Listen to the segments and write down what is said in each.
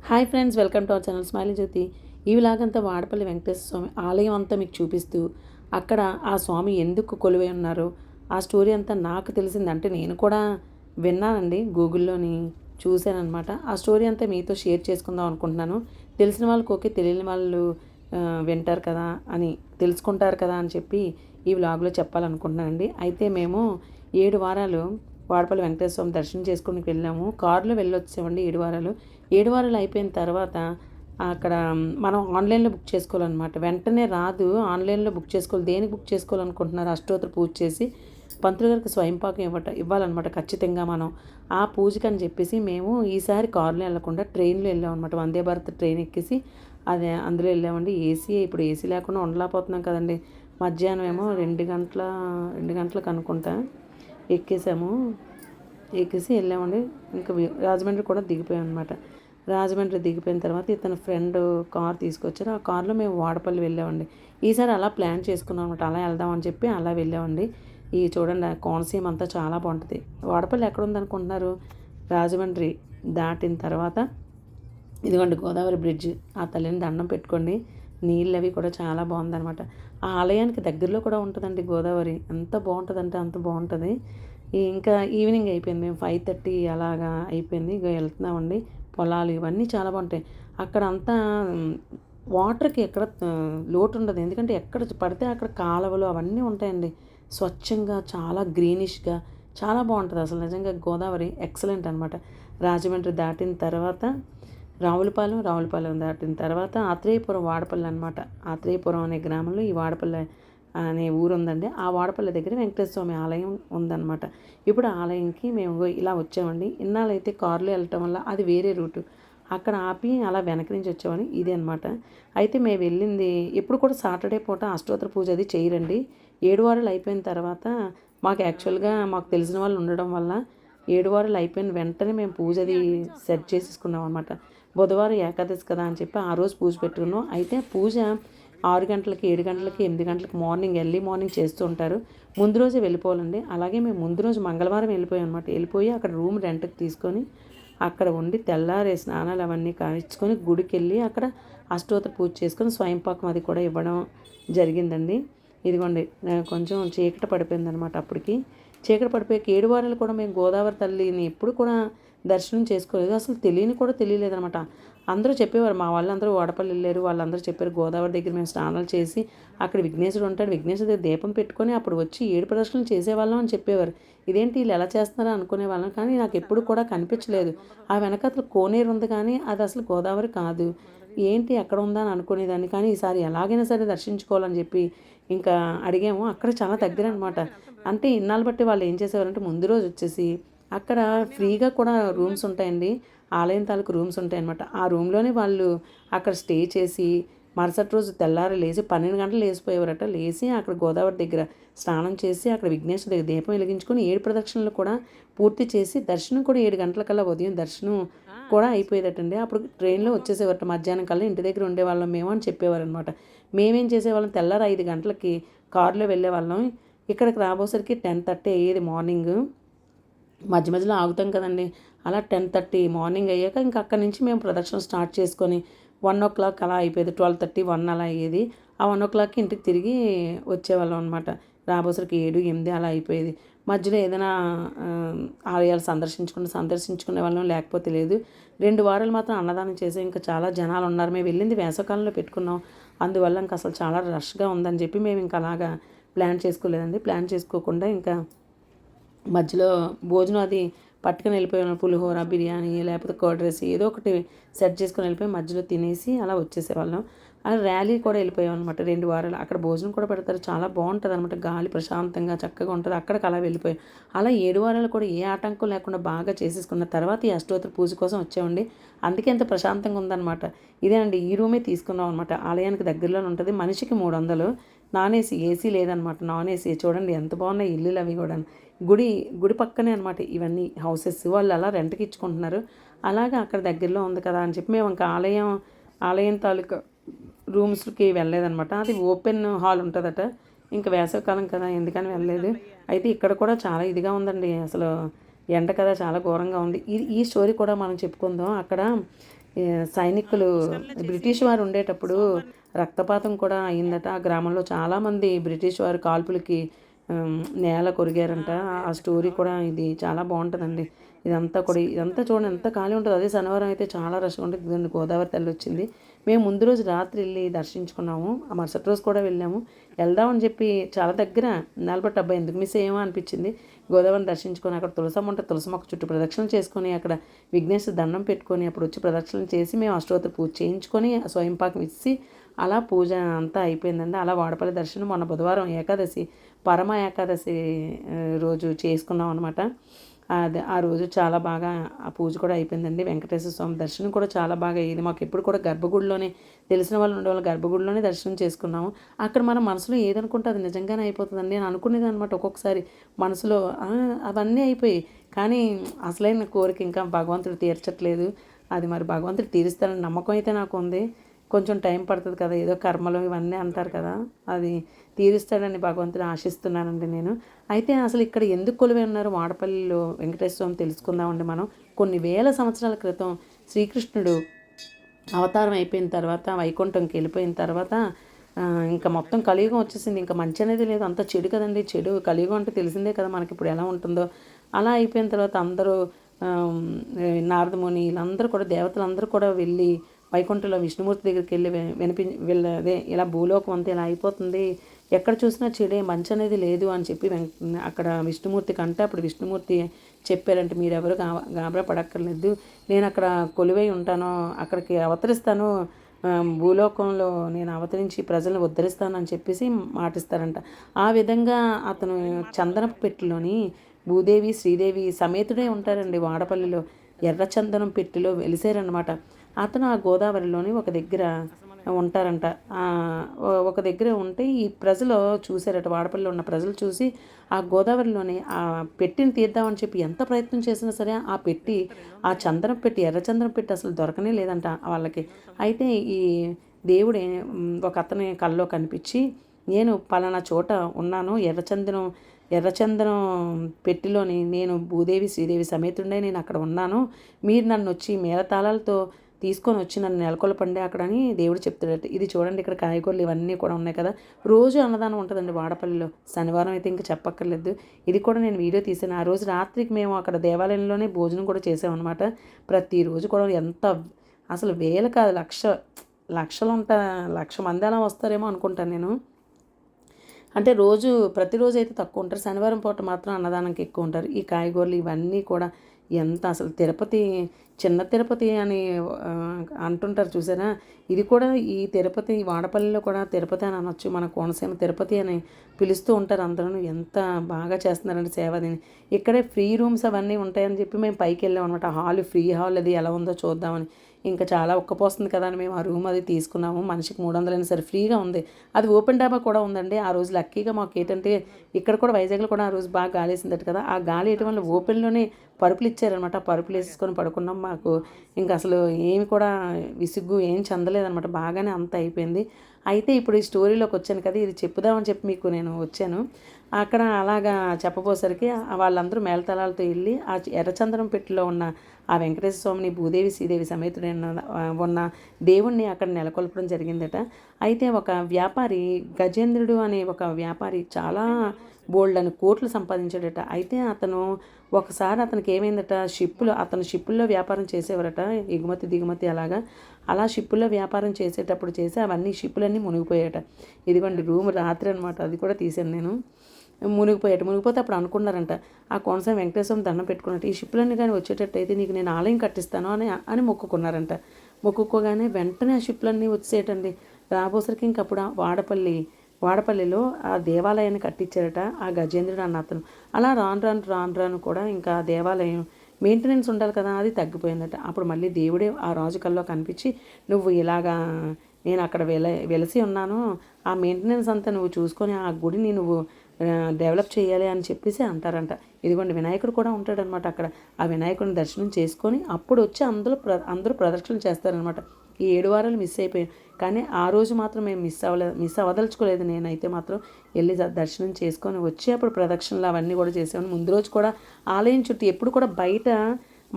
Hi friends, welcome to our channel smiley Jyothi. ఈ విలాగంతా వాడపల్లి వెంకటేశ్వర స్వామి ఆలయం అంతా మీకు చూపిస్తూ అక్కడ ఆ స్వామి ఎందుకు కొలువై ఉన్నారో ఆ స్టోరీ అంతా నాకు తెలిసింది. అంటే నేను కూడా విన్నానండి, గూగుల్లోని చూశానమాట. ఆ స్టోరీ అంతా మీతో షేర్ చేసుకుందాం అనుకుంటున్నాను. తెలిసిన వాళ్ళకి ఓకే, తెలియని వాళ్ళు వింటారు కదా అని, తెలుసుకుంటారు కదా అని చెప్పి ఈ వ్లాగ్లో చెప్పాలనుకుంటున్నానండి. అయితే మేము 7 వారాలు వాడపల్లి వెంకటేశ్వర స్వామి దర్శనం చేసుకోనికి వెళ్ళాము. కారులో వెళ్ళొచ్చామండి 7 వారాలు. 7 వారాలు అయిపోయిన తర్వాత అక్కడ మనం ఆన్లైన్లో బుక్ చేసుకోవాలన్నమాట. వెంటనే రాదు, ఆన్లైన్లో బుక్ చేసుకోవాలి. దేనికి బుక్ చేసుకోవాలనుకుంటున్నారు? అష్టోత్తర పూజ చేసి పంతులు గారికి స్వయంపాకం ఇవ్వాలన్నమాట ఖచ్చితంగా మనం. ఆ పూజకని చెప్పేసి మేము ఈసారి కారులో వెళ్ళకుండా ట్రైన్లో వెళ్ళామన్నమాట. వందే భారత్ ట్రైన్ ఎక్కేసి అదే అందులో వెళ్ళామండి. ఇప్పుడు ఏసీ లేకుండా ఉండలేకపోతున్నాం కదండి. మధ్యాహ్నం ఏమో 2 గంటలకు అనుకుంటా ఎక్కేసాము. ఎక్కేసి వెళ్ళామండి. ఇంకా రాజమండ్రి కూడా దిగిపోయాం అనమాట. రాజమండ్రి దిగిపోయిన తర్వాత ఇతను ఫ్రెండ్ కార్ తీసుకొచ్చారు. ఆ కార్లో మేము వాడపల్లి వెళ్ళామండి. ఈసారి అలా ప్లాన్ చేసుకున్నాం అనమాట. అలా వెళ్దామని చెప్పి అలా వెళ్ళామండి. ఈ చూడండి, కోనసీమ అంతా చాలా బాగుంటుంది. వాడపల్లి ఎక్కడ ఉందనుకుంటున్నారు? రాజమండ్రి దాటిన తర్వాత ఇదిగోండి గోదావరి బ్రిడ్జ్. ఆ తల్లిని దండం పెట్టుకోండి. నీళ్ళు అవి కూడా చాలా బాగుందనమాట. ఆ ఆలయానికి దగ్గరలో కూడా ఉంటుందండి గోదావరి. ఎంత బాగుంటుందంటే అంత బాగుంటుంది. ఇంకా ఈవినింగ్ అయిపోయింది. మేము 5:30 అలాగా అయిపోయింది. ఇక వెళ్తున్నామండి. పొలాలు ఇవన్నీ చాలా బాగుంటాయి. అక్కడ అంతా వాటర్కి ఎక్కడ లోటు ఉండదు. ఎందుకంటే ఎక్కడ పడితే అక్కడ కాలువలు అవన్నీ ఉంటాయండి. స్వచ్ఛంగా చాలా గ్రీనిష్గా చాలా బాగుంటుంది. అసలు నిజంగా గోదావరి ఎక్సలెంట్ అనమాట. రాజమండ్రి దాటిన తర్వాత రావులపాలెం దాటిన తర్వాత ఆత్రేయపురం వాడపల్లి అనమాట. ఆత్రేయపురం అనే గ్రామంలో ఈ వాడపల్లి అనే ఊరు ఉందండి. ఆ వాడపల్లి దగ్గర వెంకటేశ్వర స్వామి ఆలయం ఉందన్నమాట. ఇప్పుడు ఆలయంకి మేము ఇలా వచ్చామండి. ఇన్నాళ్ళైతే కారులో వెళ్ళటం వల్ల అది వేరే రూటు, అక్కడ ఆపి అలా వెనక నుంచి వచ్చామని ఇది అనమాట. అయితే మేము వెళ్ళింది ఎప్పుడు కూడా సాటర్డే పూట అష్టోత్తర పూజ అది చేయరండి. 7 వారాలు అయిపోయిన తర్వాత మాకు తెలిసిన వాళ్ళు ఉండడం వల్ల 7 వారాలు అయిపోయిన వెంటనే మేము పూజ అది సెట్ చేసేసుకున్నాం అనమాట. బుధవారం ఏకాదశి కదా అని చెప్పి ఆ రోజు పూజ పెట్టుకున్నాం. అయితే పూజ 6 గంటలకి, 7 గంటలకి, 8 గంటలకి ఎర్లీ మార్నింగ్ చేస్తూ ఉంటారు. ముందు రోజే వెళ్ళిపోవాలండి. అలాగే మేము ముందు రోజు మంగళవారం వెళ్ళిపోయాం అనమాట. వెళ్ళిపోయి అక్కడ రూమ్ రెంట్కి తీసుకొని అక్కడ ఉండి తెల్లారే స్నానాలు అవన్నీ కానిచ్చుకొని గుడికి వెళ్ళి అక్కడ అష్టోత్తర పూజ చేసుకొని స్వయంపాకం అది కూడా ఇవ్వడం జరిగిందండి. ఇదిగోండి కొంచెం చీకటి పడిపోయిందనమాట. అప్పటికి చీకటి పడిపోయాక 7 వారాలు కూడా మేము గోదావరి తల్లిని ఎప్పుడు కూడా దర్శనం చేసుకోలేదు. అసలు తెలియలేదనమాట. అందరూ చెప్పేవారు, మా వాళ్ళందరూ వాడపల్లి వెళ్ళారు, వాళ్ళందరూ చెప్పారు గోదావరి దగ్గర మేము స్నానాలు చేసి అక్కడ విఘ్నేశ్వరుడు ఉంటాడు, విఘ్నేశ్వరుడు దగ్గర దీపం పెట్టుకొని అప్పుడు వచ్చి 7 ప్రదక్షిణలు చేసేవాళ్ళం అని చెప్పేవారు. ఇదేంటి వీళ్ళు ఎలా చేస్తున్నారో అనుకునేవాళ్ళం. కానీ నాకు ఎప్పుడు కూడా కనిపించలేదు. ఆ వెనకాతల కోనేరు ఉంది కానీ అది అసలు గోదావరి కాదు. ఏంటి ఎక్కడ ఉందా అని అనుకునేదాన్ని. కానీ ఈసారి ఎలాగైనా సరే దర్శించుకోవాలని చెప్పి ఇంకా అడిగాము. అక్కడ చాలా దగ్గర అనమాట. అంటే ఇన్నాళ్ళు బట్టి వాళ్ళు ఏం చేసేవారంటే ముందు రోజు వచ్చేసి అక్కడ ఫ్రీగా కూడా రూమ్స్ ఉంటాయండి. ఆలయం తాలూకు రూమ్స్ ఉంటాయన్నమాట. ఆ రూమ్లోనే వాళ్ళు అక్కడ స్టే చేసి మరుసటి రోజు తెల్లారి లేచి 12 గంటలు లేచిపోయేవారట. లేచి అక్కడ గోదావరి దగ్గర స్నానం చేసి అక్కడ విఘ్నేశ్వర దగ్గర దీపం వెలిగించుకొని 7 ప్రదక్షిణలు కూడా పూర్తి చేసి దర్శనం కూడా 7 గంటలకల్లా ఉదయం దర్శనం కూడా అయిపోయేదటండి. అప్పుడు ట్రైన్లో వచ్చేసేవారట. మధ్యాహ్నం కల్లా ఇంటి దగ్గర ఉండేవాళ్ళం మేము అని చెప్పేవారనమాట. మేమేం చేసేవాళ్ళం, తెల్లారి 5 గంటలకి కారులో వెళ్ళేవాళ్ళం. ఇక్కడికి రాబోసరికి 10:30 అయ్యేది మార్నింగ్. మధ్యలో ఆగుతాం కదండి. అలా 10:30 మార్నింగ్ అయ్యాక ఇంకా అక్కడి నుంచి మేము ప్రదక్షిణ స్టార్ట్ చేసుకొని 1 అలా అయిపోయేది. 12:30, 1 అలా అయ్యేది. ఆ 1 ఇంటికి తిరిగి వచ్చేవాళ్ళం అనమాట. రాబోసరికి 7, 8 అలా అయిపోయేది. మధ్యలో ఏదైనా ఆలయాలు సందర్శించుకునే వాళ్ళం, లేకపోతే లేదు. 2 వారాలు మాత్రం అన్నదానం చేసాం. ఇంకా చాలా జనాలు ఉన్నారు. మేము వెళ్ళింది వేసవకాలంలో పెట్టుకున్నాం. అందువల్ల ఇంకా అసలు చాలా రష్గా ఉందని చెప్పి మేము ఇంకా అలాగా ప్లాన్ చేసుకోలేదండి. ప్లాన్ చేసుకోకుండా ఇంకా మధ్యలో భోజనం అది పట్టుకుని వెళ్ళిపోయాను. పులిహోర, బిర్యానీ లేకపోతే కర్డ్ రైస్ ఏదో ఒకటి సెట్ చేసుకొని వెళ్ళిపోయి మధ్యలో తినేసి అలా వచ్చేసేవాళ్ళం. అలా ర్యాలీ కూడా వెళ్ళిపోయాం అనమాట. 2 వారాలు అక్కడ భోజనం కూడా పెడతారు. చాలా బాగుంటుంది అనమాట. గాలి ప్రశాంతంగా చక్కగా ఉంటుంది. అక్కడికి అలా వెళ్ళిపోయాం. అలా 7 వారాలు కూడా ఏ ఆటంకం లేకుండా బాగా చేసేసుకున్న తర్వాత ఈ అష్టోత్తర పూజ కోసం వచ్చామండి. అందుకే ఎంత ప్రశాంతంగా ఉందన్నమాట. ఇదేనండి, ఈ రూమే తీసుకున్నాం అనమాట. ఆలయానికి దగ్గరలోనే ఉంటుంది. మనిషికి 300. నాన్ ఏసీ, ఏసీ లేదనమాట, నాన్ ఏసీ. చూడండి ఎంత బాగున్నాయి ఇల్లులు అవి కూడా. గుడి పక్కనే అనమాట ఇవన్నీ హౌసెస్. వాళ్ళు అలా రెంట్కి ఇచ్చుకుంటున్నారు. అలాగా అక్కడ దగ్గరలో ఉంది కదా అని చెప్పి మేము ఇంకా ఆలయం తాలూకా రూమ్స్కి వెళ్ళలేదనమాట. అది ఓపెన్ హాల్ ఉంటుందట. ఇంకా వేసవికాలం కదా ఎందుకని వెళ్ళలేదు. అయితే ఇక్కడ కూడా చాలా ఇదిగా ఉందండి. అసలు ఎండ కదా చాలా ఘోరంగా ఉంది. ఈ స్టోరీ కూడా మనం చెప్పుకుందాం. అక్కడ సైనికులు బ్రిటిష్ వారు ఉండేటప్పుడు రక్తపాతం కూడా అయిందట. ఆ గ్రామంలో చాలామంది బ్రిటిష్ వారు కాల్పులకి నేల కొరిగారంట. ఆ స్టోరీ కూడా ఇది చాలా బాగుంటుందండి. ఇదంతా చూడండి ఎంత ఖాళీ ఉంటుంది. అదే శనివారం అయితే చాలా రష్గా ఉంటుంది. ఇదిగోండి గోదావరి తల్లి వచ్చింది. మేము ముందు రోజు రాత్రి వెళ్ళి దర్శించుకున్నాము. ఆ మరుసటి రోజు కూడా వెళ్ళాము. వెళ్దామని చెప్పి చాలా దగ్గర నిలబట్టి అబ్బాయి ఎందుకు మిస్ అయ్యామో అనిపించింది. గోదావరిని దర్శించుకొని అక్కడ తులసమ్మ ఉంటే తులసమ్మకు చుట్టూ ప్రదక్షిణ చేసుకొని అక్కడ విఘ్నేశ్వర దండం పెట్టుకొని అప్పుడు వచ్చి ప్రదక్షిణ చేసి మేము అష్టోత్తర పూజ చేయించుకొని స్వయంపాకం ఇచ్చి అలా పూజ అంతా అయిపోయిందండి. అలా వాడపల్లి దర్శనం మొన్న బుధవారం ఏకాదశి పరమ ఏకాదశి రోజు చేసుకున్నాం అనమాట. అది ఆ రోజు చాలా బాగా ఆ పూజ కూడా అయిపోయిందండి. వెంకటేశ్వర స్వామి దర్శనం కూడా చాలా బాగా అయ్యింది. మాకు ఎప్పుడు కూడా గర్భగుడిలోనే తెలిసిన వాళ్ళు ఉండే వాళ్ళు గర్భగుడిలోనే దర్శనం చేసుకున్నాము. అక్కడ మన మనసులో ఏదనుకుంటే అది నిజంగానే అయిపోతుందండి. నేను అనుకునేది అనమాట ఒక్కొక్కసారి మనసులో అవన్నీ అయిపోయి కానీ అసలైన కోరిక ఇంకా భగవంతుడు తీర్చట్లేదు. అది మరి భగవంతుడు తీరుస్తానని నమ్మకం అయితే నాకు ఉంది. కొంచెం టైం పడుతుంది కదా, ఏదో కర్మలు ఇవన్నీ అంటారు కదా, అది తీరుస్తాడని భగవంతుని ఆశిస్తున్నానండి నేను. అయితే అసలు ఇక్కడ ఎందుకు కొలువై ఉన్నారు వాడపల్లిలో వెంకటేశ్వర స్వామి తెలుసుకుందామండి మనం. కొన్ని వేల సంవత్సరాల క్రితం శ్రీకృష్ణుడు అవతారం అయిపోయిన తర్వాత వైకుంఠంకి వెళ్ళిపోయిన తర్వాత ఇంకా మొత్తం కలియుగం వచ్చేసింది. ఇంకా మంచి అనేది లేదు, అంత చెడు కదండి. చెడు కలియుగం అంటే తెలిసిందే కదా మనకి ఇప్పుడు ఎలా ఉంటుందో. అలా అయిపోయిన తర్వాత అందరూ నారదముని వీళ్ళందరూ కూడా దేవతలందరూ కూడా వెళ్ళి వైకుంఠంలో విష్ణుమూర్తి దగ్గరికి వెళ్ళి వెళ్ళదే ఇలా భూలోకం అంతా ఇలా అయిపోతుంది, ఎక్కడ చూసినా చెడే మంచి అనేది లేదు అని చెప్పి అక్కడ విష్ణుమూర్తికి అంటే అప్పుడు విష్ణుమూర్తి చెప్పారంటే మీరెవరు గాబరా పడక్కర్లేదు, నేను అక్కడ కొలువై ఉంటాను, అక్కడికి అవతరిస్తాను, భూలోకంలో నేను అవతరించి ప్రజలను ఉద్ధరిస్తానని చెప్పేసి మాటిస్తారంట. ఆ విధంగా అతను చందనపు పెట్టిలోని భూదేవి శ్రీదేవి సమేతుడే ఉంటారండి వాడపల్లిలో. ఎర్రచందనం పెట్టిలో వెలిసారనమాట. అతను ఆ గోదావరిలోని ఒక దగ్గర ఉంటారంట. ఒక దగ్గర ఉంటే ఈ ప్రజలు చూశారట, వాడపల్లిలో ఉన్న ప్రజలు చూసి ఆ గోదావరిలోని ఆ పెట్టిని తీద్దామని చెప్పి ఎంత ప్రయత్నం చేసినా సరే ఆ పెట్టి, ఆ చందనం పెట్టి, ఎర్రచందనం పెట్టి అసలు దొరకనే లేదంట వాళ్ళకి. అయితే ఈ దేవుడే ఒక అతని కల్లో కనిపించి నేను పలానా చోట ఉన్నాను, ఎర్రచందనం పెట్టిలోని నేను భూదేవి శ్రీదేవి సమేతుండే నేను అక్కడ ఉన్నాను, మీరు నన్ను వచ్చి మేళతాళాలతో తీసుకొని వచ్చి నన్ను నెలకొల్పండి అక్కడ అని దేవుడు చెప్తాడట. ఇది చూడండి ఇక్కడ కాయగూరలు ఇవన్నీ కూడా ఉన్నాయి కదా, రోజు అన్నదానం ఉంటుందండి వాడపల్లిలో. శనివారం అయితే ఇంకా చెప్పక్కర్లేదు. ఇది కూడా నేను వీడియో తీసాను. ఆ రోజు రాత్రికి మేము అక్కడ దేవాలయంలోనే భోజనం కూడా చేసామన్నమాట. ప్రతిరోజు కూడా ఎంత అసలు వేలు కాదు లక్షలు ఉంటా, 1,00,000 మంది అలా వస్తారేమో అనుకుంటాను నేను. అంటే ప్రతిరోజు అయితే తక్కువ ఉంటారు, శనివారం పూట మాత్రం అన్నదానంకి ఎక్కువ ఉంటారు. ఈ కాయగూరలు ఇవన్నీ కూడా ఎంత అసలు చిన్న తిరుపతి అని అంటుంటారు చూసారా, ఇది కూడా ఈ తిరుపతి వాడపల్లిలో కూడా తిరుపతి అని అనొచ్చు, మన కోనసీమ తిరుపతి అని పిలుస్తూ ఉంటారు అందరూ. ఎంత బాగా చేస్తున్నారంటే సేవని. ఇక్కడే ఫ్రీ రూమ్స్ అవన్నీ ఉంటాయని చెప్పి మేము పైకి వెళ్ళాం అనమాట. ఫ్రీ హాల్ అది ఎలా ఉందో చూద్దామని. ఇంకా చాలా ఉక్కపోస్తుంది కదా అని మేము ఆ రూమ్ అది తీసుకున్నాము. మనిషికి 300 అయినా సరే ఫ్రీగా ఉంది. అది ఓపెన్ డాబా కూడా ఉందండి. ఆ రోజు లక్కీగా మాకు ఏంటంటే ఇక్కడ కూడా వైజాగ్లో కూడా ఆ రోజు బాగా గాలి వేసిందట కదా, ఆ గాలి వేయటం వల్ల ఓపెన్లోనే పరుపులు ఇచ్చారనమాట. ఆ పరుపులు వేసుకొని పడుకున్నాం. మాకు ఇంకా అసలు ఏమి కూడా విసుగు ఏం చెందలేదనమాట. బాగానే అంత అయిపోయింది. అయితే ఇప్పుడు ఈ స్టోరీలోకి వచ్చాను కదా, ఇది చెప్పుదామని చెప్పి మీకు నేను వచ్చాను. అక్కడ అలాగా చెప్పబోసరికి వాళ్ళందరూ మేళతాళాలతో వెళ్ళి ఆ ఎర్రచందనం పెట్టిలో ఉన్న ఆ వెంకటేశ్వర స్వామిని భూదేవి శ్రీదేవి సమేతుడైన ఉన్న దేవుణ్ణి అక్కడ నెలకొల్పడం జరిగిందట. అయితే ఒక వ్యాపారి గజేంద్రుడు అనే ఒక వ్యాపారి చాలా బోల్డ్ అని కోట్లు సంపాదించాడట. అయితే ఒకసారి అతనికి ఏమైందట, అతను షిప్పుల్లో వ్యాపారం చేసేవారట, ఎగుమతి దిగుమతి అలా షిప్పుల్లో వ్యాపారం చేసేటప్పుడు అవన్నీ షిప్పులన్నీ మునిగిపోయాట. ఇదిగోండి రూమ్ రాత్రి అనమాట, అది కూడా తీసాను నేను. మునిగిపోతే అప్పుడు అనుకున్నారంట, ఆ కోనసీమ వెంకటేశ్వరం దండం పెట్టుకున్నట్టు ఈ షిప్పులన్నీ కానీ వచ్చేటట్టయితే నీకు నేను ఆలయం కట్టిస్తాను అని మొక్కుకున్నారంట. మొక్కుకోగానే వెంటనే ఆ షిప్పులన్నీ వచ్చేయటండి. రాబోసరికి ఇంకప్పుడు వాడపల్లిలో ఆ దేవాలయాన్ని కట్టించారట ఆ గజేంద్రుడు అన్న అతను. అలా రాను కూడా ఇంకా దేవాలయం మెయింటెనెన్స్ ఉండాలి కదా, అది తగ్గిపోయిందట. అప్పుడు మళ్ళీ దేవుడే ఆ రాజు కల్లో కనిపించి, నువ్వు ఇలాగా నేను అక్కడ వెలసి ఉన్నాను, ఆ మెయింటెనెన్స్ అంతా నువ్వు చూసుకొని ఆ గుడిని నువ్వు డెవలప్ చేయాలి అని చెప్పేసి అంటారంట. ఇదిగోండి వినాయకుడు కూడా ఉంటాడనమాట అక్కడ. ఆ వినాయకుడిని దర్శనం చేసుకొని అప్పుడు వచ్చి అందరూ ప్రదక్షిణ చేస్తారనమాట. ఈ 7 వారాలు మిస్ అయిపోయాను, కానీ ఆ రోజు మాత్రం మేము మిస్ అవ్వదలుచుకోలేదు. నేనైతే మాత్రం వెళ్ళి దర్శనం చేసుకొని వచ్చి అప్పుడు ప్రదక్షిణలు అవన్నీ కూడా చేసాము. ముందు రోజు కూడా ఆలయం చుట్టూ ఎప్పుడు కూడా బయట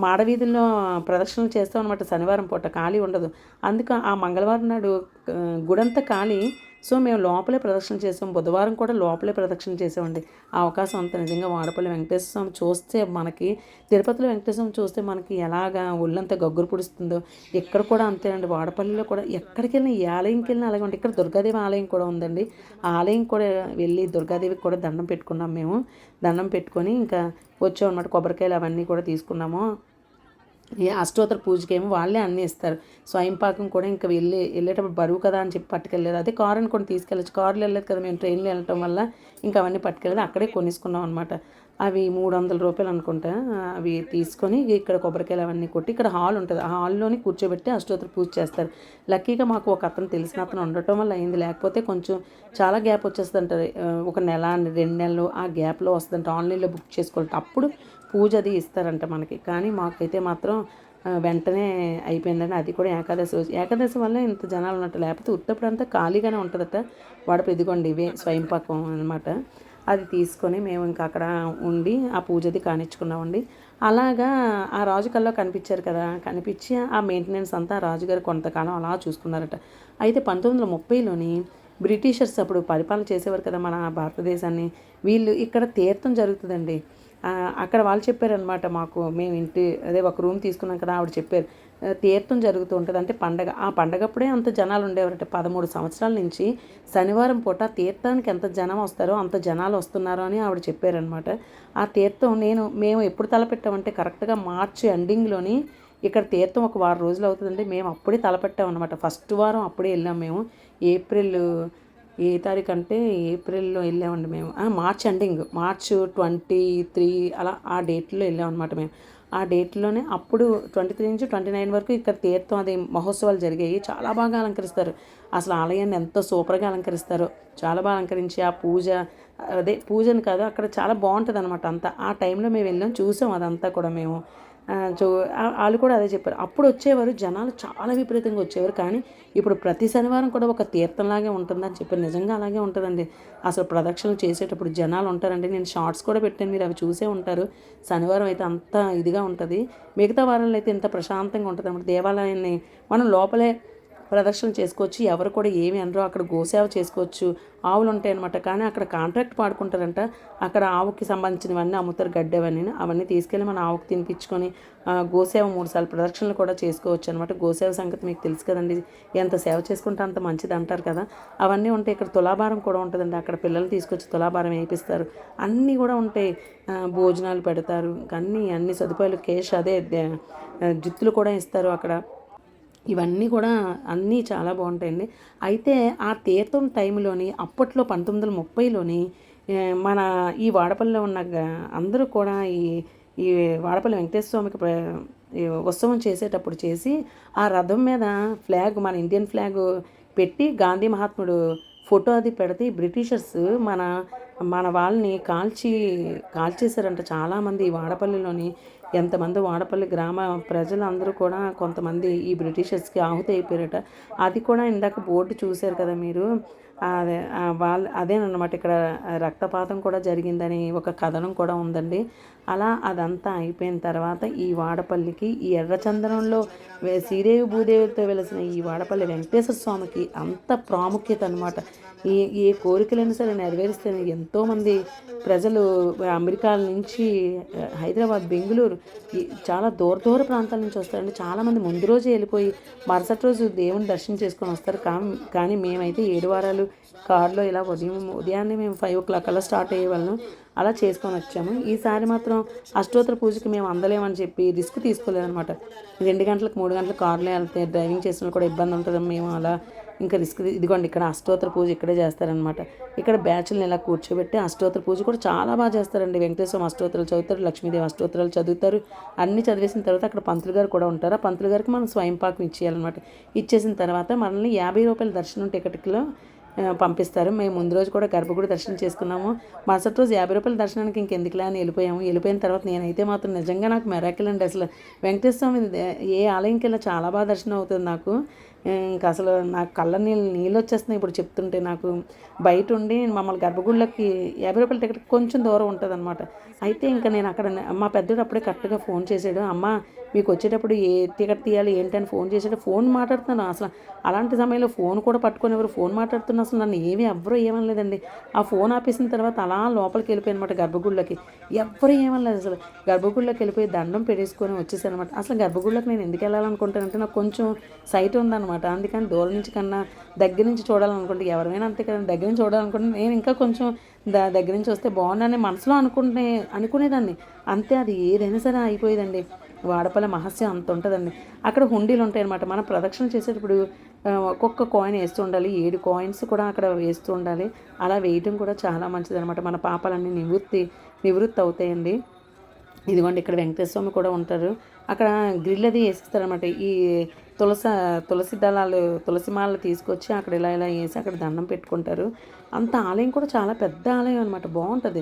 మాడవీధుల్లో ప్రదక్షిణలు చేస్తాం అనమాట శనివారం పూట, ఖాళీ ఉండదు. అందుకు ఆ మంగళవారం నాడు గుడంతా ఖాళీ. సో మేము లోపలే ప్రదక్షిణ చేసాం. బుధవారం కూడా లోపలే ప్రదక్షిణ చేసామండి. ఆ అవకాశం అంతా నిజంగా వాడపల్లి వెంకటేశ్వర స్వామి చూస్తే మనకి, తిరుపతిలో వెంకటేశ్వర స్వామి చూస్తే మనకి ఎలాగా ఒళ్ళంతా గగ్గురు పుడుస్తుందో ఇక్కడ కూడా అంతేనండి. వాడపల్లిలో కూడా ఎక్కడికి వెళ్ళినా, ఏ ఆలయంకి వెళ్ళినా అలాగే ఉంటుంది. ఇక్కడ దుర్గాదేవి ఆలయం కూడా ఉందండి. ఆ ఆలయం కూడా వెళ్ళి దుర్గాదేవికి కూడా దండం పెట్టుకున్నాం మేము. దండం పెట్టుకొని ఇంకా వచ్చాం అనమాట. కొబ్బరికాయలు అవన్నీ కూడా తీసుకున్నాము. ఈ అష్టోత్తర పూజకేమో వాళ్ళే అన్నీ ఇస్తారు. స్వయంపాకం కూడా ఇంకా వెళ్ళేటప్పుడు బరువు కదా అని చెప్పి పట్టుకెళ్ళలేదు. అదే కారు అనుకోని తీసుకెళ్ళచ్చు. కారులో వెళ్ళలేదు కదా, మేము ట్రైన్లో వెళ్ళటం వల్ల ఇంకా అవన్నీ పట్టుకెళ్ళలేదు. అక్కడే కొనేసుకున్నాం అనమాట. అవి 300 రూపాయలు అనుకుంటా. అవి తీసుకొని ఇక్కడ కొబ్బరికాయలు అవన్నీ కొట్టి ఇక్కడ హాల్ ఉంటుంది. ఆ హాల్లోని కూర్చోబెట్టి అష్టోత్తర పూజ చేస్తారు. లక్కీగా మాకు ఒక అతను తెలిసిన అతను ఉండటం వల్ల అయింది. లేకపోతే కొంచెం చాలా గ్యాప్ వచ్చేస్తుంటారు. ఒక నెల 2 నెలలు ఆ గ్యాప్లో వస్తుందంట. ఆన్లైన్లో బుక్ చేసుకోవాలి, అప్పుడు పూజ అది ఇస్తారంట మనకి. కానీ మాకైతే మాత్రం వెంటనే అయిపోయిందండి. అది కూడా ఏకాదశి రోజు. ఏకాదశి వల్ల ఇంత జనాలు ఉన్నట్టు, లేకపోతే ఉత్తప్పుడంతా ఖాళీగానే ఉంటుందట. వాడపు ఇదిగోండి ఇవే స్వయంపాకం అనమాట. అది తీసుకొని మేము ఇంకా అక్కడ ఉండి ఆ పూజది కానిచ్చుకున్నామండి. అలాగా ఆ రాజు కల్లో కనిపించారు కదా, కనిపించి ఆ మెయింటెనెన్స్ అంతా రాజుగారు కొంతకాలం అలా చూసుకున్నారట. అయితే 1930లోని బ్రిటిషర్స్ అప్పుడు పరిపాలన చేసేవారు కదా మన భారతదేశాన్ని. వీళ్ళు ఇక్కడ తీర్థం జరుగుతుందండి. అక్కడ వాళ్ళు చెప్పారనమాట మాకు. మేము అదే ఒక రూమ్ తీసుకున్నాం కదా, ఆవిడ చెప్పారు తీర్థం జరుగుతూ ఉంటుంది. అంటే పండగ, ఆ పండగప్పుడే అంత జనాలు ఉండేవారంటే 13 సంవత్సరాల నుంచి శనివారం పూట తీర్థానికి ఎంత జనం వస్తారో అంత జనాలు వస్తున్నారు అని ఆవిడ చెప్పారనమాట. ఆ తీర్థం మేము ఎప్పుడు తలపెట్టామంటే కరెక్ట్గా మార్చి ఎండింగ్లోని ఇక్కడ తీర్థం ఒక వారం రోజులు అవుతుందండి. మేము అప్పుడే తలపెట్టామన్నమాట. ఫస్ట్ వారం అప్పుడే వెళ్ళాం మేము. ఏప్రిల్ ఏ తారీఖు అంటే ఏప్రిల్లో వెళ్ళామండి మేము. మార్చ్ ఎండింగ్, మార్చ్ 23 అలా ఆ డేట్లో వెళ్ళాం అనమాట మేము. ఆ డేట్లోనే అప్పుడు 23 నుంచి 29 వరకు ఇక్కడ తీర్థం అది మహోత్సవాలు జరిగాయి. చాలా బాగా అలంకరిస్తారు. అసలు ఆలయాన్ని ఎంతో సూపర్గా అలంకరిస్తారో, చాలా బాగా అలంకరించి ఆ పూజ, అదే పూజని కాదు అక్కడ చాలా బాగుంటుంది అనమాట అంతా. ఆ టైంలో మేము వెళ్ళాం, చూసాం అదంతా కూడా మేము. వాళ్ళు కూడా అదే చెప్పారు. అప్పుడు వచ్చేవారు జనాలు చాలా విపరీతంగా వచ్చేవారు. కానీ ఇప్పుడు ప్రతి శనివారం కూడా ఒక తీర్థంలాగే ఉంటుందని చెప్పారు. నిజంగా అలాగే ఉంటుందండి. అసలు ప్రదక్షిణలు చేసేటప్పుడు జనాలు ఉంటారండి. నేను షార్ట్స్ కూడా పెట్టాను, మీరు అవి చూసే ఉంటారు. శనివారం అయితే అంత ఇదిగా ఉంటుంది. మిగతా వారాల్లో అయితే ఇంత ప్రశాంతంగా ఉంటుంది అన్నమాట. దేవాలయాన్ని మనం లోపలే ప్రదర్శన చేసుకోవచ్చు. ఎవరు కూడా ఏమి అనరు. అక్కడ గోసేవ చేసుకోవచ్చు. ఆవులు ఉంటాయి అనమాట. కానీ అక్కడ కాంట్రాక్ట్ పాడుకుంటారంట. అక్కడ ఆవుకి సంబంధించినవన్నీ అమ్ముతారు, అవన్నీ తీసుకెళ్ళి మన ఆవుకి తినిపించుకొని గోసేవ 3 సార్లు ప్రదక్షిణలు కూడా చేసుకోవచ్చు అనమాట. గోసేవ సంగతి మీకు తెలుసు కదండి, ఎంత సేవ చేసుకుంటే అంత మంచిది అంటారు కదా. అవన్నీ ఉంటాయి. ఇక్కడ తులాభారం కూడా ఉంటుందండి. అక్కడ పిల్లలు తీసుకొచ్చి తులాభారం వేయిస్తారు. అన్నీ కూడా ఉంటాయి. భోజనాలు పెడతారు. అన్ని సదుపాయాలు, అదే జుత్తులు కూడా ఇస్తారు అక్కడ. ఇవన్నీ కూడా అన్నీ చాలా బాగుంటాయండి. అయితే ఆ తీర్థం టైంలోని అప్పట్లో 1930లోని మన ఈ వాడపల్లిలో ఉన్న అందరూ కూడా ఈ వాడపల్లి వెంకటేశ్వర స్వామికి ఈ ఉత్సవం చేసేటప్పుడు చేసి ఆ రథం మీద ఫ్లాగ్, మన ఇండియన్ ఫ్లాగ్ పెట్టి గాంధీ మహాత్ముడు ఫోటో అది పెడితే బ్రిటిషర్స్ మన మన వాళ్ళని కాల్చేశారంట చాలామంది. ఈ వాడపల్లిలోని ఎంతమంది వాడపల్లి గ్రామ ప్రజలందరూ కూడా కొంతమంది ఈ బ్రిటిషర్స్కి ఆహుతి అయిపోయారట. అది కూడా ఇందాక బోర్డు చూశారు కదా మీరు, అదే అదేనమాట. ఇక్కడ రక్తపాతం కూడా జరిగిందని ఒక కథనం కూడా ఉందండి. అలా అదంతా అయిపోయిన తర్వాత ఈ వాడపల్లికి ఈ ఎర్రచందనంలో శ్రీదేవి భూదేవితో వెలిసిన ఈ వాడపల్లి వెంకటేశ్వర స్వామికి అంత ప్రాముఖ్యత అనమాట. ఏ కోరికలైనా సరే నెరవేరిస్తే ఎంతోమంది ప్రజలు అమెరికాల నుంచి, హైదరాబాద్, బెంగళూరు, చాలా దూర ప్రాంతాల నుంచి వస్తారండి. చాలామంది ముందు రోజే వెళ్ళిపోయి మరుసటి రోజు దేవుని దర్శనం చేసుకొని వస్తారు. కానీ మేమైతే 7 వారాలు కారులో ఇలా ఉదయాన్నే మేము 5 o'clock అలా స్టార్ట్ అయ్యే వాళ్ళం. అలా చేసుకొని వచ్చాము. ఈసారి మాత్రం అష్టోత్తర పూజకి మేము అందలేమని చెప్పి రిస్క్ తీసుకోలేదనమాట. 2 గంటలకు 3 గంటలకు కారులో వెళ్తే డ్రైవింగ్ చేసిన కూడా ఇబ్బంది ఉంటుంది. మేము అలా ఇంకా రిస్క్, ఇదిగోండి ఇక్కడ అష్టోత్తర పూజ ఇక్కడే చేస్తారనమాట. ఇక్కడ బ్యాచ్లను ఇలా కూర్చోబెట్టి అష్టోత్తర పూజ కూడా చాలా బాగా చేస్తారండి. వెంకటేశ్వర అష్టోత్తరాలు చదువుతారు, లక్ష్మీదేవి అష్టోత్తరాలు చదువుతారు. అన్నీ చదివేసిన తర్వాత అక్కడ పంతులు గారు కూడా ఉంటారు. ఆ పంతులు గారికి మనం స్వయంపాకం ఇచ్చేయాలన్నమాట. ఇచ్చేసిన తర్వాత మనల్ని 50 రూపాయల దర్శనం టికెట్లో పంపిస్తారు. మేము ముందు రోజు కూడా గర్భగుడి దర్శనం చేసుకున్నాము. మరుసటి రోజు రూ. 50 దర్శనానికి ఇంకెందుకులే అని వెళ్ళిపోయాము. వెళ్ళిపోయిన తర్వాత నేనైతే మాత్రం నిజంగా నాకు మెరాకిల్ అండి అసలు. వెంకటేశ్వర స్వామి ఏ ఆలయంకి వెళ్ళినా చాలా బాగా దర్శనం అవుతుంది నాకు. ఇంకా అసలు నాకు కళ్ళ నీళ్ళు వచ్చేస్తున్నాయి ఇప్పుడు చెప్తుంటే. నాకు బయట ఉండి మమ్మల్ని గర్భగుడిలోకి రూ. 50 టికెట్ కొంచెం దూరం ఉంటుందన్నమాట. అయితే ఇంకా నేను అక్కడ మా పెద్దోడు అప్పుడే కరెక్ట్గా ఫోన్ చేశాడు. అమ్మ మీకు వచ్చేటప్పుడు ఏ టికెట్ తీయాలి ఏంటని ఫోన్ చేశాడు. ఫోన్ మాట్లాడుతున్నాను అసలు. అలాంటి సమయంలో ఫోన్ కూడా పట్టుకొని ఎవరు ఫోన్ మాట్లాడుతున్నా అసలు నన్ను ఎవ్వరూ ఏమనలేదండి. ఆ ఫోన్ ఆపేసిన తర్వాత అలా లోపలికి వెళ్ళిపోయాను అనమాట గర్భగుడిలోకి. ఎవ్వరూ ఏమనలేదు అసలు. గర్భగుడిలోకి వెళ్ళిపోయి దండం పెట్టేసుకొని వచ్చేసాను అనమాట. అసలు గర్భగుడిలోకి నేను ఎందుకు వెళ్ళాలనుకుంటానంటే నాకు కొంచెం సైట్ ఉందన్నమాట. అందుకని దూరం నుంచి కన్నా దగ్గర నుంచి చూడాలనుకుంటే ఎవరైనా అంతే కదా, దగ్గర నుంచి చూడాలనుకుంటే నేను ఇంకా కొంచెం దగ్గర నుంచి వస్తే బాగుండని మనసులో అనుకునేదాన్ని. అంతే, అది ఏదైనా సరే అయిపోయేదండి. వాడపల్లి మహస్యం అంత ఉంటుందండి. అక్కడ హుండీలు ఉంటాయన్నమాట. మనం ప్రదక్షిణ చేసేటప్పుడు ఒక్కొక్క కాయిన్ వేస్తూ ఉండాలి. 7 కాయిన్స్ కూడా అక్కడ వేస్తూ ఉండాలి. అలా వేయటం కూడా చాలా మంచిదన్నమాట. మన పాపాలన్నీ నివృత్తి అవుతాయండి. ఇదిగోండి ఇక్కడ వెంకటేశ్వర స్వామి కూడా ఉంటారు. అక్కడ గ్రిల్ అది వేసిస్తారనమాట. ఈ తులసి మాలలు తీసుకొచ్చి అక్కడ ఇలా వేసి అక్కడ దండం పెట్టుకుంటారు. అంత ఆలయం కూడా చాలా పెద్ద ఆలయం అనమాట. బాగుంటుంది,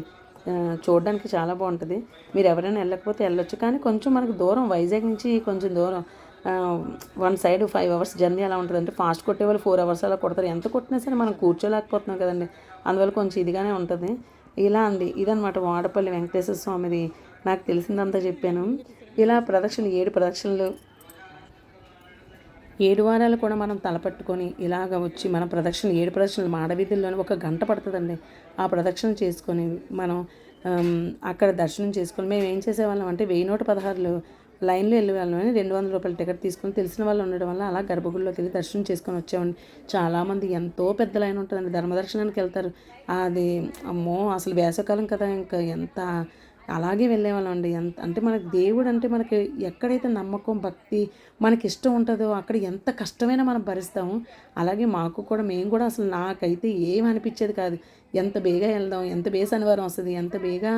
చూడడానికి చాలా బాగుంటుంది. మీరు ఎవరైనా వెళ్ళకపోతే వెళ్ళొచ్చు. కానీ కొంచెం మనకు దూరం, వైజాగ్ నుంచి కొంచెం దూరం. వన్ సైడ్ 5 hours జర్నీ అలా ఉంటుంది. అంటే ఫాస్ట్ కొట్టేవాళ్ళు 4 hours అలా కొడతారు. ఎంత కొట్టినా సరే మనం కూర్చోలేకపోతున్నాం కదండి. అందువల్ల కొంచెం ఇదిగానే ఉంటుంది. ఇలా అండి, ఇదనమాట వాడపల్లి వెంకటేశ్వర స్వామిది నాకు తెలిసిందంతా చెప్పాను. ఇలా ప్రదక్షిణలు 7 ప్రదక్షిణలు 7 వారాలు కూడా మనం తలపట్టుకొని ఇలాగ వచ్చి మన ప్రదక్షిణ 7 ప్రదక్షిణలు మాడవీధుల్లోనే 1 గంట పడుతుందండి. ఆ ప్రదక్షిణ చేసుకొని మనం అక్కడ దర్శనం చేసుకొని మేము ఏం చేసేవాళ్ళం అంటే 1116 లైన్లో వెళ్ళి వాళ్ళని రూ. 200 టికెట్ తీసుకొని తెలిసిన వాళ్ళు ఉండడం వల్ల అలా గర్భగుడిలోకి వెళ్ళి దర్శనం చేసుకొని వచ్చామండి. చాలామంది ఎంతో పెద్ద లైన్ ఉంటుందండి. ధర్మదర్శనానికి వెళ్తారు. అది అమ్మో అసలు వేసవకాలం కదా, ఇంకా ఎంత అలాగే వెళ్ళేవాళ్ళం అండి. ఎంత అంటే మనకి దేవుడు అంటే మనకి ఎక్కడైతే నమ్మకం భక్తి మనకి ఇష్టం ఉంటుందో అక్కడ ఎంత కష్టమైనా మనం భరిస్తాము. అలాగే మేము కూడా అసలు నాకైతే ఏం అనిపించేది కాదు. ఎంత బేగా వెళ్దాం, ఎంత బే శనివారం వస్తుంది, ఎంత బేగా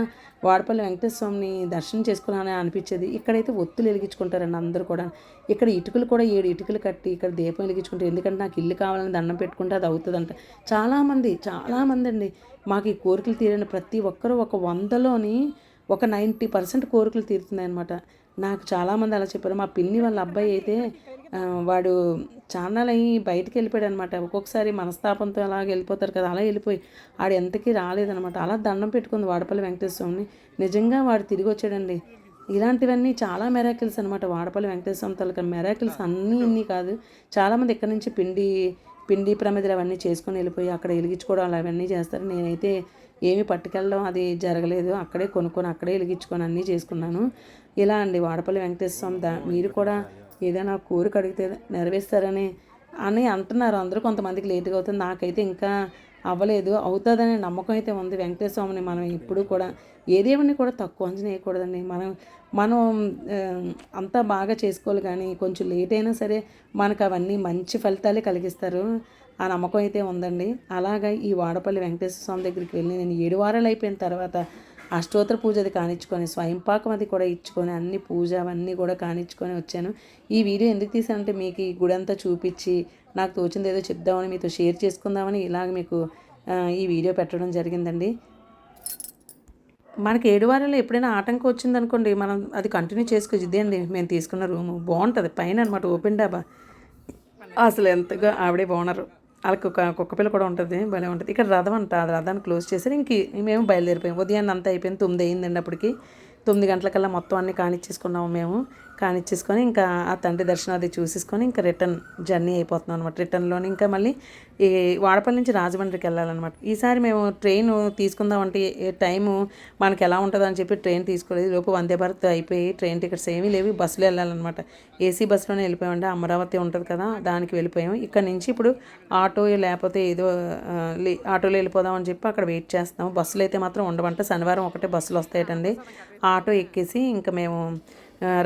వాడపల్లి వెంకటేశ్వర స్వామిని దర్శనం చేసుకోవాలని అనిపించేది. ఇక్కడైతే ఒత్తులు వెలిగించుకుంటారండి అందరూ కూడా. ఇక్కడ ఇటుకలు కూడా 7 ఇటుకలు కట్టి ఇక్కడ దీపం వెలిగించుకుంటారు. ఎందుకంటే నాకు ఇల్లు కావాలని దండం పెట్టుకుంటే అది అవుతుందంట. చాలామంది అండి మాకు ఈ కోరికలు తీరని ప్రతి ఒక్కరూ ఒక 100లోని ఒక 90% కోరికలు తీరుతున్నాయన్నమాట. నాకు చాలామంది అలా చెప్పారు. మా పిన్ని వాళ్ళ అబ్బాయి అయితే వాడు చాన్నాళ్ళు అయ్యి బయటికి వెళ్ళిపోయాడు అనమాట. ఒక్కొక్కసారి మనస్తాపంతో అలాగ వెళ్ళిపోతారు కదా, అలా వెళ్ళిపోయి ఆడు ఎంతకీ రాలేదనమాట. అలా దండం పెట్టుకుంది వాడపల్లి వెంకటేశ్వర స్వామిని. నిజంగా వాడు తిరిగి వచ్చాడండి. ఇలాంటివన్నీ చాలా మెరాకిల్స్ అనమాట. వాడపల్లి వెంకటేశ్వర స్వామి తాలూకా మెరాకిల్స్ ఇన్ని కాదు. చాలామంది ఇక్కడ నుంచి పిండి ప్రమిదలు అవన్నీ చేసుకొని వెళ్ళిపోయి అక్కడ వెలిగించుకోవడం అవన్నీ చేస్తారు. నేనైతే ఏమి పట్టుకెళ్ళడం అది జరగలేదు. అక్కడే కొనుక్కొని అక్కడే వెలిగించుకొని అన్నీ చేసుకున్నాను. ఇలా అండి వాడపల్లి వెంకటేశ్వర స్వామి మీరు కూడా ఏదైనా కోరిక అడిగితే నెరవేరుస్తారని అంటున్నారు అందరూ. కొంతమందికి లేట్గా అవుతుంది, నాకైతే ఇంకా అవ్వలేదు. అవుతుందనే నమ్మకం అయితే ఉంది. వెంకటేశ్వర స్వామిని మనం ఎప్పుడు కూడా ఏ దేవుడిని కూడా తక్కువ అంచనా వేయకూడదండి. మనం అంతా బాగా చేసుకోవాలి, కానీ కొంచెం లేట్ అయినా సరే మనకు అవన్నీ మంచి ఫలితాలే కలిగిస్తారు. ఆ నమ్మకం అయితే ఉందండి. అలాగా ఈ వాడపల్లి వెంకటేశ్వర స్వామి దగ్గరికి వెళ్ళి నేను 7 వారాలు అయిపోయిన తర్వాత అష్టోత్తర పూజ అది కానిచ్చుకొని స్వయంపాకం అది కూడా ఇచ్చుకొని అన్ని పూజ అవన్నీ కూడా కానిచ్చుకొని వచ్చాను. ఈ వీడియో ఎందుకు తీసానంటే మీకు ఈ గుడి అంతా చూపించి నాకు తోచింది ఏదో చెప్దామని మీతో షేర్ చేసుకుందామని ఇలాగ మీకు ఈ వీడియో పెట్టడం జరిగిందండి. మనకి 7 వారాల్లో ఎప్పుడైనా ఆటంకం వచ్చిందనుకోండి, మనం అది కంటిన్యూ చేసుకోవచ్చు. ఇదే అండి మేము తీసుకున్న రూము, బాగుంటుంది పైన అనమాట, ఓపెన్ డాబా. అసలు ఎంతగా ఆవిడే ఓనరు. వాళ్ళకి ఒక కుక్కపిల్ల కూడా ఉంటుంది, భలే ఉంటుంది. ఇక్కడ రథం అంట, అది రథాన్ని క్లోజ్ చేశారు. మేము బయలుదేరిపోయాం. ఉదయాన్నే అంతా అయిపోయింది, 9 అయిందండి. అప్పటికి 9 గంటలకల్లా మొత్తం అన్నీ కానిచ్చేసుకున్నాము. మేము కానిచ్చేసుకొని ఇంకా ఆ తండ్రి దర్శనం అది చూసేసుకొని ఇంకా రిటర్న్ జర్నీ అయిపోతున్నాం అనమాట. రిటర్న్లోని ఇంకా మళ్ళీ ఈ వాడపల్లి నుంచి రాజమండ్రికి వెళ్ళాలన్నమాట. ఈసారి మేము ట్రైన్ తీసుకుందామంటే టైము మనకి ఎలా ఉంటుందో అని చెప్పి ట్రైన్ తీసుకోలేదు. లోపు వందే భారత్ అయిపోయి ట్రైన్ టికెట్స్ ఏమీ లేవు, బస్సులో వెళ్ళాలన్నమాట. ఏసీ బస్సులోనే వెళ్ళిపోయామంటే అమరావతి ఉంటుంది కదా, దానికి వెళ్ళిపోయాము. ఇక్కడ నుంచి ఇప్పుడు ఆటో లేకపోతే ఏదో ఆటోలో వెళ్ళిపోదామని చెప్పి అక్కడ వెయిట్ చేస్తాము. బస్సులు అయితే మాత్రం ఉండవంట, శనివారం ఒకటే బస్సులు వస్తాయటండి. ఆటో ఎక్కేసి ఇంకా మేము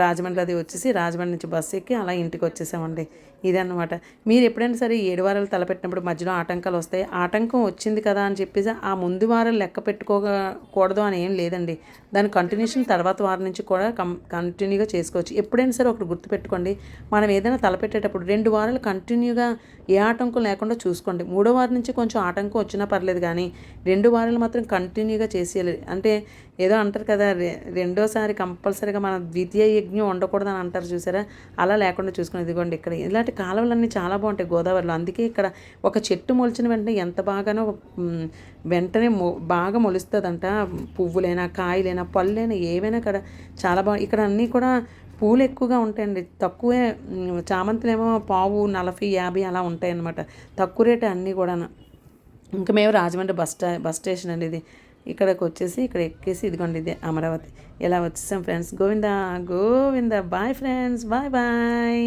రాజమండ్రి అది వచ్చేసి రాజమండ్రి నుంచి బస్సు ఎక్కి అలా ఇంటికి వచ్చేసామండి. ఇదన్నమాట. మీరు ఎప్పుడైనా సరే 7 వారాలు తలపెట్టినప్పుడు మధ్యలో ఆటంకాలు వస్తాయి. ఆటంకం వచ్చింది కదా అని చెప్పేసి ఆ ముందు వారాలు లెక్క పెట్టుకోకూడదు అని ఏం లేదండి. దాని కంటిన్యూషన్ తర్వాత వారం నుంచి కూడా కంటిన్యూగా చేసుకోవచ్చు. ఎప్పుడైనా సరే ఒకటి గుర్తుపెట్టుకోండి, మనం ఏదైనా తలపెట్టేటప్పుడు 2 వారాలు కంటిన్యూగా ఏ ఆటంకం లేకుండా చూసుకోండి. 3వ వారం నుంచి కొంచెం ఆటంకం వచ్చినా పర్లేదు కానీ 2 వారాలు మాత్రం కంటిన్యూగా చేసేయాలి. అంటే ఏదో అంటారు కదా, రెండోసారి కంపల్సరీగా మన ద్వితీయ యజ్ఞం ఉండకూడదని అంటారు చూసారా, అలా లేకుండా చూసుకుని ఇదిగోండి ఇక్కడ ఇలాంటి కాలువలన్నీ చాలా బాగుంటాయి గోదావరిలో. అందుకే ఇక్కడ ఒక చెట్టు మొలిచిన వెంటనే ఎంత బాగానో వెంటనే బాగా మొలుస్తుందంట. పువ్వులైనా కాయలైనా పళ్ళైనా ఏవైనా ఇక్కడ చాలా బాగా. ఇక్కడ అన్నీ కూడా పూలు ఎక్కువగా ఉంటాయండి, తక్కువే. చామంతులేమో పావు 40, 50 అలా ఉంటాయి అన్నమాట. తక్కువ రేటే అన్నీ కూడా. ఇంకా మేము రాజమండ్రి బస్ స్టేషన్ అండి ఇది. ఇక్కడికి వచ్చేసి ఇక్కడ ఎక్కేసి ఇదిగోండి ఇదే అమరావతి. ఇలా వచ్చేసాం friends. Govinda Govinda. Bye friends, bye bye.